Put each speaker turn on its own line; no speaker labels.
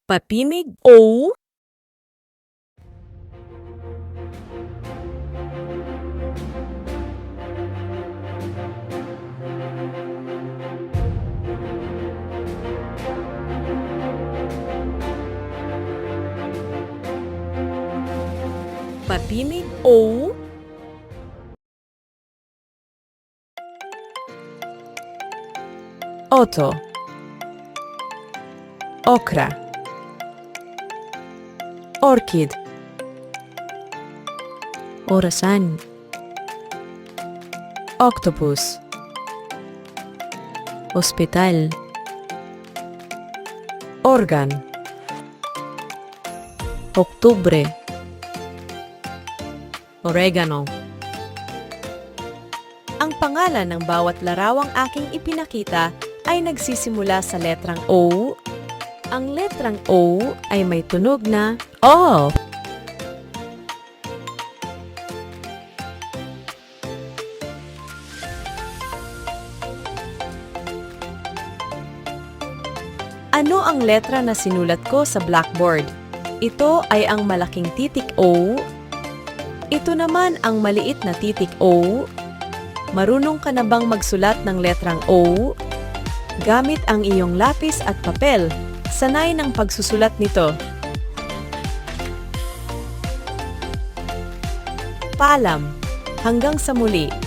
Papinig O. Papinig O. Oto. Okra. Orchid. Orasan. Octopus. Hospital. Organ. Oktubre. Oregano. Ang pangalan ng bawat larawang aking ipinakita ay nagsisimula sa letrang O. Ang letrang O ay may tunog na O. Ano ang letra na sinulat ko sa blackboard? Ito ay ang malaking titik O. Ito naman ang maliit na titik O. Marunong ka na bang magsulat ng letrang O? Gamit ang iyong lapis at papel. Sanay ng pagsusulat nito. Paalam. Hanggang sa muli.